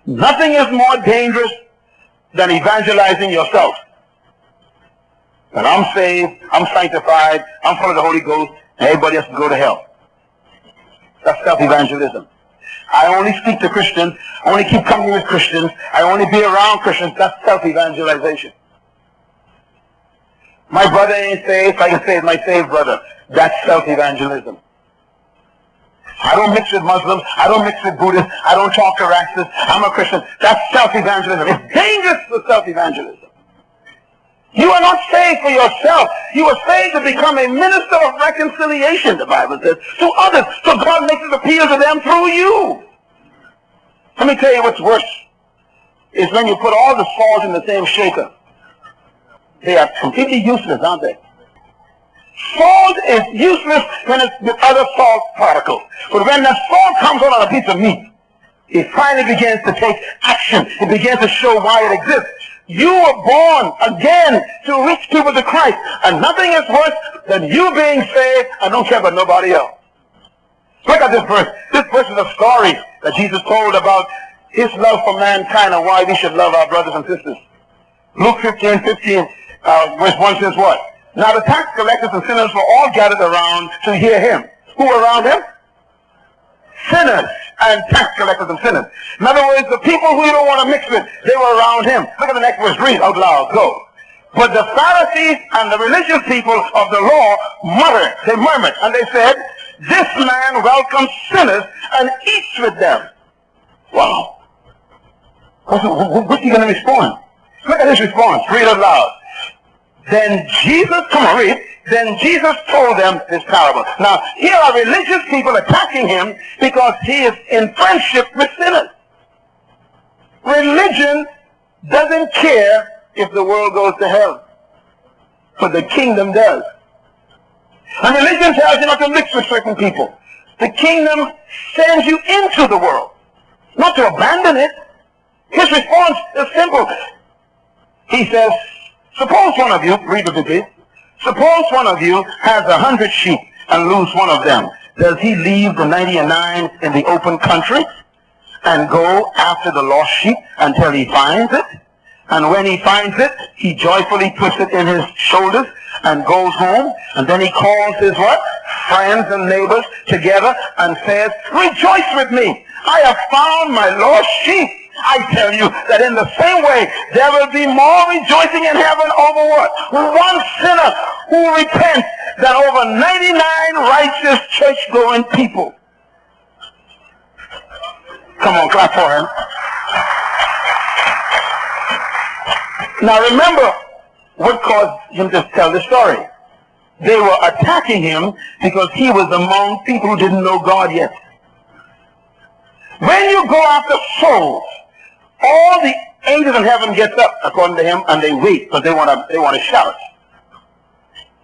Nothing is more dangerous than evangelizing yourself. That I'm saved, I'm sanctified, I'm full of the Holy Ghost, and everybody else can go to hell. That's self-evangelism. I only speak to Christians, I only keep company with Christians, I only be around Christians. That's self-evangelization. My brother ain't saved, so I can say it's my saved brother. That's self-evangelism. I don't mix with Muslims, I don't mix with Buddhists, I don't talk to racists, I'm a Christian. That's self-evangelism. It's dangerous for self-evangelism. You are not saved for yourself. You are saved to become a minister of reconciliation, the Bible says, to others. So God makes his appeal to them through you. Let me tell you what's worse, is when you put all the salt in the same shaker. They are completely useless, aren't they? Salt is useless when it's with other salt particles. But when that salt comes on a piece of meat, it finally begins to take action. It begins to show why it exists. You were born again to reach people to Christ. And nothing is worse than you being saved and don't care about nobody else. Look at this verse. This verse is a story that Jesus told about his love for mankind and why we should love our brothers and sisters. Luke 15, verse 1 says what? Now the tax collectors and sinners were all gathered around to hear him. Who were around him? Sinners and tax collectors and sinners. In other words, the people who you don't want to mix with, they were around him. Look at the next verse. Read out loud. Go. But the Pharisees and the religious people of the law muttered. They murmured. And they said, this man welcomes sinners and eats with them. Wow. What's he going to respond? Look at his response. Read it loud. Then Jesus, come on, read. Then Jesus told them this parable. Now, here are religious people attacking him because he is in friendship with sinners. Religion doesn't care if the world goes to hell, but the kingdom does. And religion tells you not to mix with certain people. The kingdom sends you into the world, not to abandon it. His response is simple. He says, suppose one of you, read with me please, suppose one of you has 100 sheep and lose one of them. Does he leave the 99 in the open country and go after the lost sheep until he finds it? And when he finds it, he joyfully puts it in his shoulders and goes home. And then he calls his what? Friends and neighbors together and says, rejoice with me. I have found my lost sheep. I tell you that in the same way, there will be more rejoicing in heaven over what? One sinner who repents than over 99 righteous church-going people. Come on, clap for him. Now remember what caused him to tell the story. They were attacking him because he was among people who didn't know God yet. When you go after souls, all the angels in heaven gets up, according to him, and they wait because they want to shout.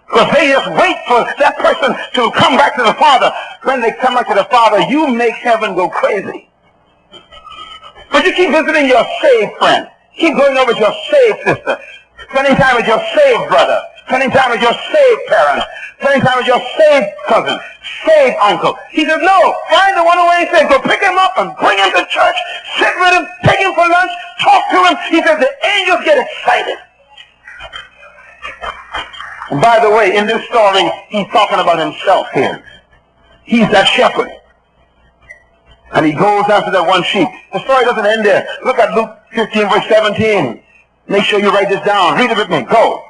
Because they just wait for that person to come back to the Father. When they come back to the Father, you make heaven go crazy. But you keep visiting your saved friend. Keep going over to your saved sister. Spending time with your saved brother. Spending time with your saved parents. Spending time with your saved cousin. Saved uncle. He says, no, find the one who ain't saved. Go pick him up and bring him to church. Sit with him. Take him for lunch. Talk to him. He says the angels get excited. And by the way, in this story, he's talking about himself here. He's that shepherd. And he goes after that one sheep. The story doesn't end there. Look at Luke 15, verse 17. Make sure you write this down. Read it with me. Go.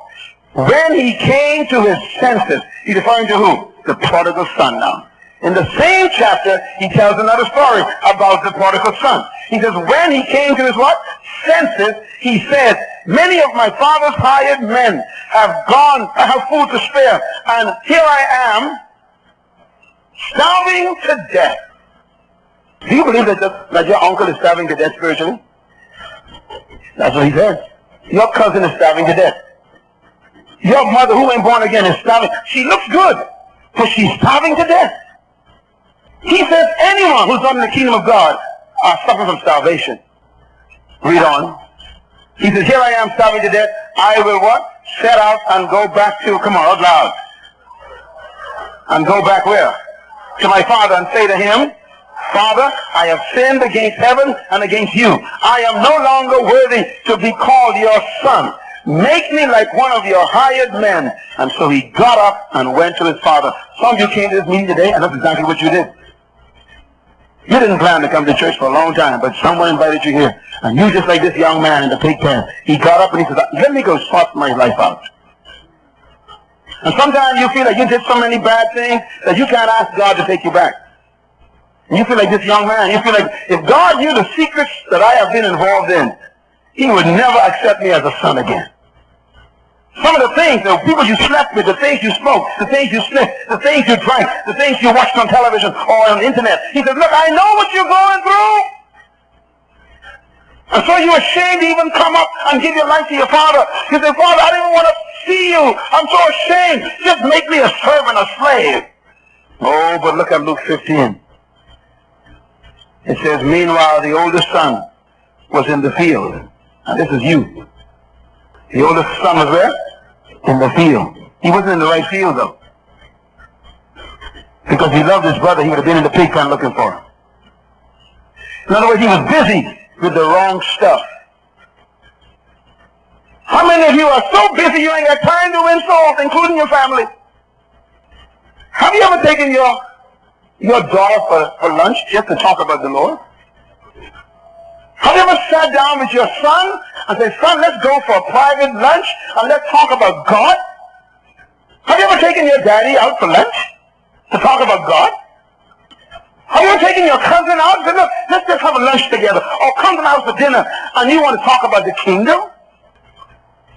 When he came to his senses, he's referring to who? The prodigal son now. In the same chapter, he tells another story about the prodigal son. He says, when he came to his what? Senses, he said, many of my father's hired men have gone, I have food to spare, and here I am, starving to death. Do you believe that your uncle is starving to death spiritually? That's what he said. Your cousin is starving to death. Your mother, who ain't born again, is starving. She looks good, but she's starving to death. He says anyone who's not in the kingdom of God are suffering from starvation. Read on. He says, here I am starving to death. I will what? Set out and go back to, come on, out loud. And go back where? To my father and say to him, Father, I have sinned against heaven and against you. I am no longer worthy to be called your son. Make me like one of your hired men. And so he got up and went to his father. Some of you came to this meeting today, and that's exactly what you did. You didn't plan to come to church for a long time, but someone invited you here. And you, just like this young man in the pig pen, he got up and he said, let me go sort my life out. And sometimes you feel like you did so many bad things that you can't ask God to take you back. And you feel like this young man, you feel like if God knew the secrets that I have been involved in, he would never accept me as a son again. Some of the things, the people you slept with, the things you smoked, the things you sniffed, the things you drank, the things you watched on television or on the internet. He said, look, I know what you're going through. And so you're ashamed to even come up and give your life to your father. You say, Father, I didn't want to see you. I'm so ashamed. Just make me a servant, a slave. Oh, but look at Luke 15. It says, meanwhile, the oldest son was in the field. And this is you. The oldest son was where? In the field. He wasn't in the right field, though. Because he loved his brother, he would have been in the pig pen looking for him. In other words, he was busy with the wrong stuff. How many of you are so busy you ain't got time to win souls, including your family? Have you ever taken your daughter for lunch just to talk about the Lord? Have you ever sat down with your son and said, son, let's go for a private lunch and let's talk about God? Have you ever taken your daddy out for lunch to talk about God? Have you ever taken your cousin out and said, look, let's just have a lunch together, or come to the house for dinner and you want to talk about the kingdom?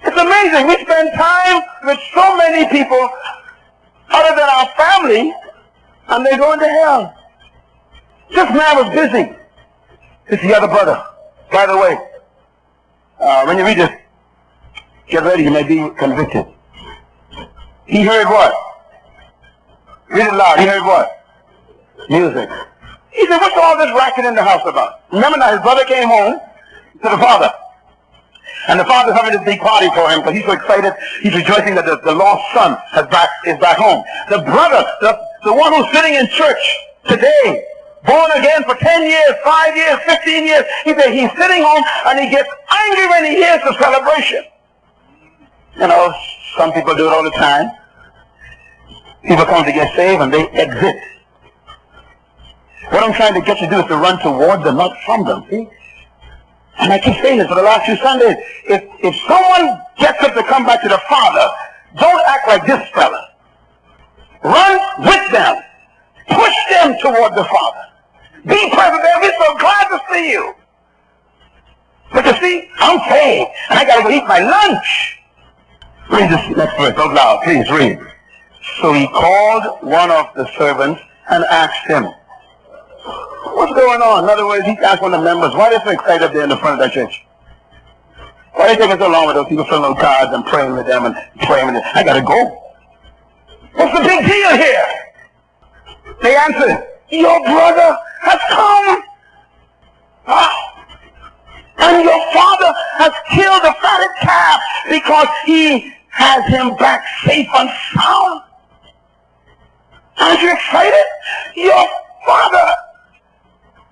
It's amazing. We spend time with so many people other than our family and they go into hell. This man was busy. It's the other brother. By the way, when you read this, get ready, you may be convicted. He heard what? Read it loud. He heard what? Music. He said, what's all this racket in the house about? Remember now, his brother came home to the father. And the father's having this big party for him because he's so excited. He's rejoicing that the lost son is back home. The brother, the one who's sitting in church today, born again for 10 years, 5 years, 15 years, he said he's sitting home and he gets angry when he hears the celebration. You know, some people do it all the time. People come to get saved and they exit. What I'm trying to get you to do is to run towards them, not from them, see? And I keep saying this for the last few Sundays. If someone gets up to come back to the Father, don't act like this fella. Run with them. Push them toward the Father. Be present there. We're so glad to see you. But you see, I'm saved, and I got to go eat my lunch. Read this next verse out loud. Please read. So he called one of the servants and asked him, what's going on? In other words, he asked one of the members, why are they so excited up there in the front of that church? Why are they taking so long with those people filling those cards and praying with them and praying with them? I got to go. What's the big deal here? They answered, your brother has come. And your father has killed the fatted calf because he has him back safe and sound. Aren't you excited? Your father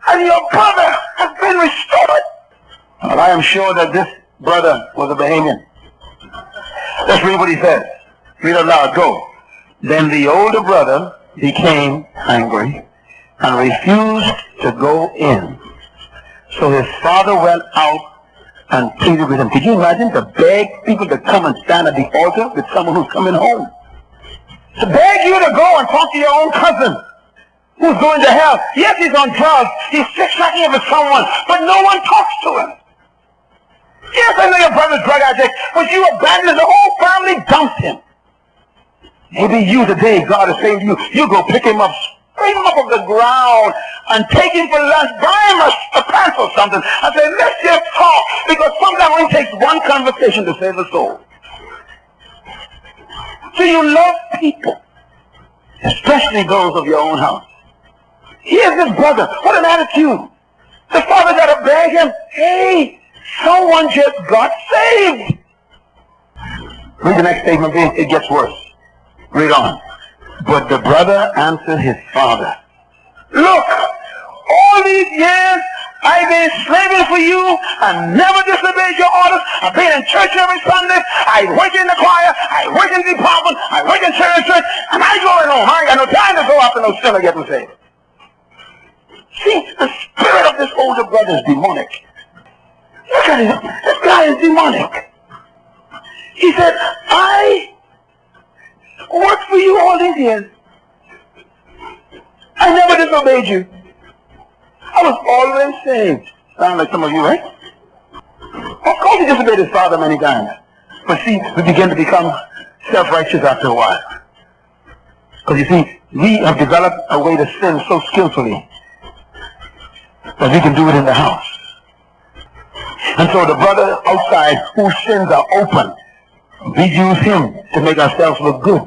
and your brother has been restored. Well, I am sure that this brother was a Bahamian. Let's read what he says. Read it loud. Go. Then the older brother became angry and refused to go in. So his father went out and pleaded with him. Could you imagine to beg people to come and stand at the altar with someone who's coming home? To beg you to go and talk to your own cousin who's going to hell. Yes, he's on drugs. He's sex-tracking with someone, but no one talks to him. Yes, I know your brother's drug addict, but you abandoned him. The whole family dumped him. Maybe you today, God is saying to you, you go pick him up, scrape him up off the ground, and take him for lunch, buy him a pants or something, and say, let's just talk, because sometimes it only takes one conversation to save a soul. So you love people, especially those of your own house. Here's this brother. What an attitude. The father got to beg him, hey, someone just got saved. Read the next statement. It gets worse. Read on. But the brother answered his father, look, all these years, I've been slaving for you. I never disobeyed your orders. I've been in church every Sunday. I work in the choir. I work in the department. I work in church. And I go at home. I ain't got no time to go after no sinner getting saved. See, the spirit of this older brother is demonic. Look at him. This guy is demonic. He said, I worked for you all these years. I never disobeyed you. I was always saved. Sound like some of you, right? Of course he disobeyed his father many times. But see, we begin to become self-righteous after a while. Because you see, we have developed a way to sin so skillfully that we can do it in the house. And so the brother outside whose sins are open, we use him to make ourselves look good.